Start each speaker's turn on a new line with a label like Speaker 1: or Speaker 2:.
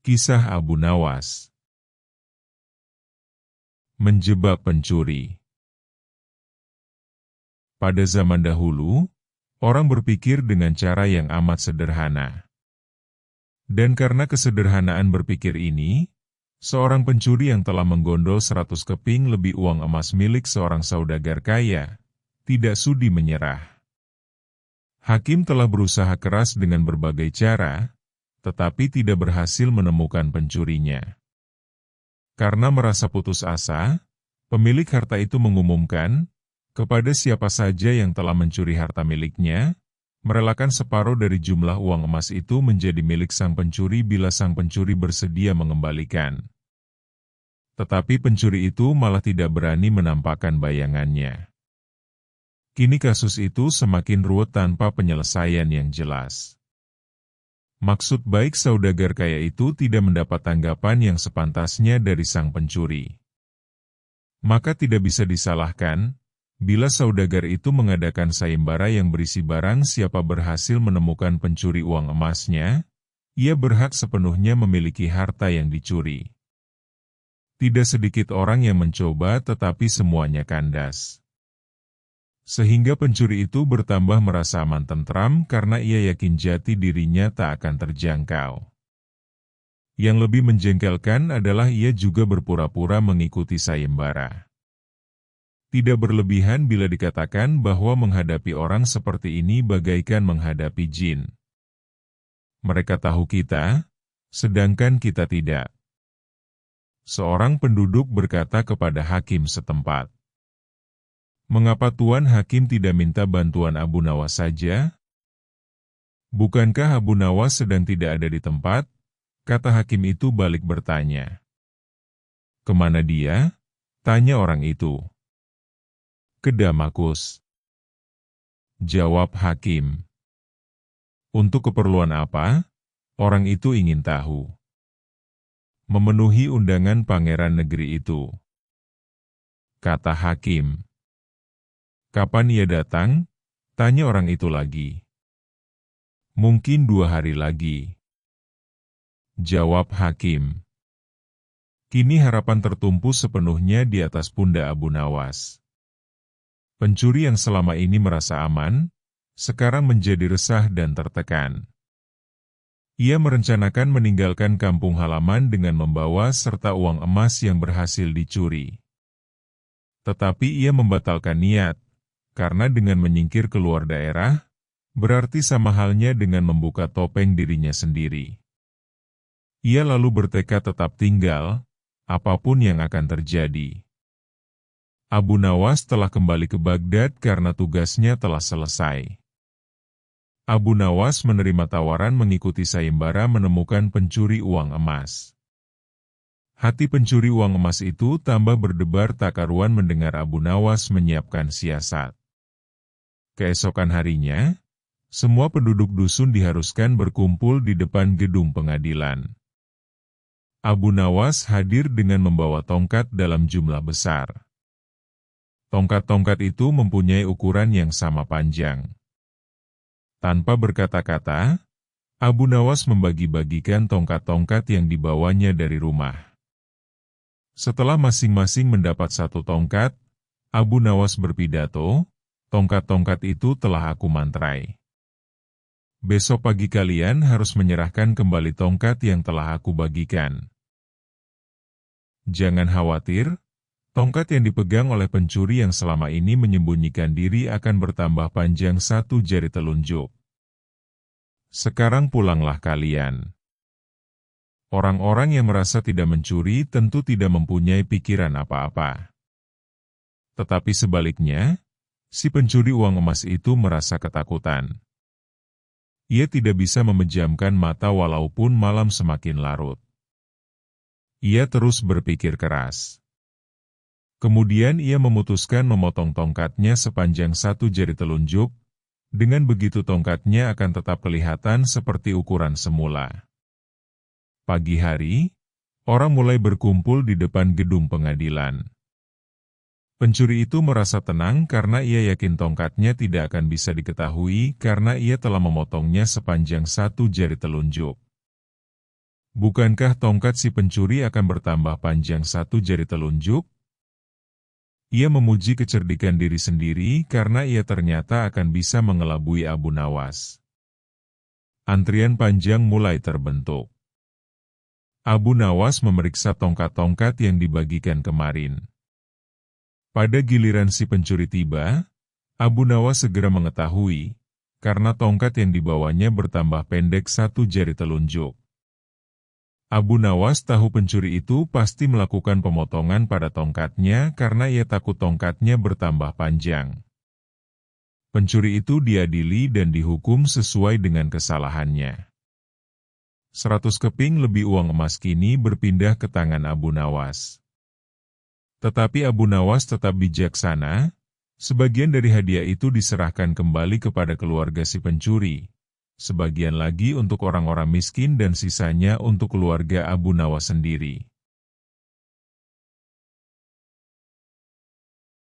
Speaker 1: Kisah Abu Nawas. Menjebak pencuri. Pada zaman dahulu, orang berpikir dengan cara yang amat sederhana. Dan karena kesederhanaan berpikir ini, seorang pencuri yang telah menggondol 100 keping lebih uang emas milik seorang saudagar kaya, tidak sudi menyerah. Hakim telah berusaha keras dengan berbagai cara, tetapi tidak berhasil menemukan pencurinya. Karena merasa putus asa, pemilik harta itu mengumumkan kepada siapa saja yang telah mencuri harta miliknya, merelakan separuh dari jumlah uang emas itu menjadi milik sang pencuri bila sang pencuri bersedia mengembalikan. Tetapi pencuri itu malah tidak berani menampakkan bayangannya. Kini kasus itu semakin ruwet tanpa penyelesaian yang jelas. Maksud baik saudagar kaya itu tidak mendapat tanggapan yang sepantasnya dari sang pencuri. Maka tidak bisa disalahkan, bila saudagar itu mengadakan sayembara yang berisi barang siapa berhasil menemukan pencuri uang emasnya, ia berhak sepenuhnya memiliki harta yang dicuri. Tidak sedikit orang yang mencoba tetapi semuanya kandas. Sehingga pencuri itu bertambah merasa aman tentram karena ia yakin jati dirinya tak akan terjangkau. Yang lebih menjengkelkan adalah ia juga berpura-pura mengikuti sayembara. Tidak berlebihan bila dikatakan bahwa menghadapi orang seperti ini bagaikan menghadapi jin. Mereka tahu kita, sedangkan kita tidak. Seorang penduduk berkata kepada hakim setempat, "Mengapa Tuan Hakim tidak minta bantuan Abu Nawas saja?" "Bukankah Abu Nawas sedang tidak ada di tempat?" kata hakim itu balik bertanya. "Kemana dia?" tanya orang itu. "Ke Damaskus," jawab hakim. "Untuk keperluan apa?" orang itu ingin tahu. "Memenuhi undangan pangeran negeri itu," kata hakim. "Kapan ia datang?" tanya orang itu lagi. "Mungkin 2 hari lagi," jawab hakim. Kini harapan tertumpu sepenuhnya di atas pundak Abu Nawas. Pencuri yang selama ini merasa aman, sekarang menjadi resah dan tertekan. Ia merencanakan meninggalkan kampung halaman dengan membawa serta uang emas yang berhasil dicuri. Tetapi ia membatalkan niat, karena dengan menyingkir keluar daerah, berarti sama halnya dengan membuka topeng dirinya sendiri. Ia lalu bertekad tetap tinggal, apapun yang akan terjadi. Abu Nawas telah kembali ke Baghdad karena tugasnya telah selesai. Abu Nawas menerima tawaran mengikuti sayembara menemukan pencuri uang emas. Hati pencuri uang emas itu tambah berdebar tak karuan mendengar Abu Nawas menyiapkan siasat. Keesokan harinya, semua penduduk dusun diharuskan berkumpul di depan gedung pengadilan. Abu Nawas hadir dengan membawa tongkat dalam jumlah besar. Tongkat-tongkat itu mempunyai ukuran yang sama panjang. Tanpa berkata-kata, Abu Nawas membagi-bagikan tongkat-tongkat yang dibawanya dari rumah. Setelah masing-masing mendapat 1 tongkat, Abu Nawas berpidato, "Tongkat-tongkat itu telah aku mantrai. Besok pagi kalian harus menyerahkan kembali tongkat yang telah aku bagikan. Jangan khawatir, tongkat yang dipegang oleh pencuri yang selama ini menyembunyikan diri akan bertambah panjang 1 jari telunjuk. Sekarang pulanglah kalian." Orang-orang yang merasa tidak mencuri tentu tidak mempunyai pikiran apa-apa. Tetapi sebaliknya, si pencuri uang emas itu merasa ketakutan. Ia tidak bisa memejamkan mata walaupun malam semakin larut. Ia terus berpikir keras. Kemudian ia memutuskan memotong tongkatnya sepanjang 1 jari telunjuk, dengan begitu tongkatnya akan tetap kelihatan seperti ukuran semula. Pagi hari, orang mulai berkumpul di depan gedung pengadilan. Pencuri itu merasa tenang karena ia yakin tongkatnya tidak akan bisa diketahui karena ia telah memotongnya sepanjang 1 jari telunjuk. Bukankah tongkat si pencuri akan bertambah panjang 1 jari telunjuk? Ia memuji kecerdikan diri sendiri karena ia ternyata akan bisa mengelabui Abu Nawas. Antrian panjang mulai terbentuk. Abu Nawas memeriksa tongkat-tongkat yang dibagikan kemarin. Pada giliran si pencuri tiba, Abu Nawas segera mengetahui, karena tongkat yang dibawanya bertambah pendek 1 jari telunjuk. Abu Nawas tahu pencuri itu pasti melakukan pemotongan pada tongkatnya karena ia takut tongkatnya bertambah panjang. Pencuri itu diadili dan dihukum sesuai dengan kesalahannya. 100 keping lebih uang emas kini berpindah ke tangan Abu Nawas. Tetapi Abu Nawas tetap bijaksana, sebagian dari hadiah itu diserahkan kembali kepada keluarga si pencuri. Sebagian lagi untuk orang-orang miskin dan sisanya untuk keluarga Abu Nawas sendiri.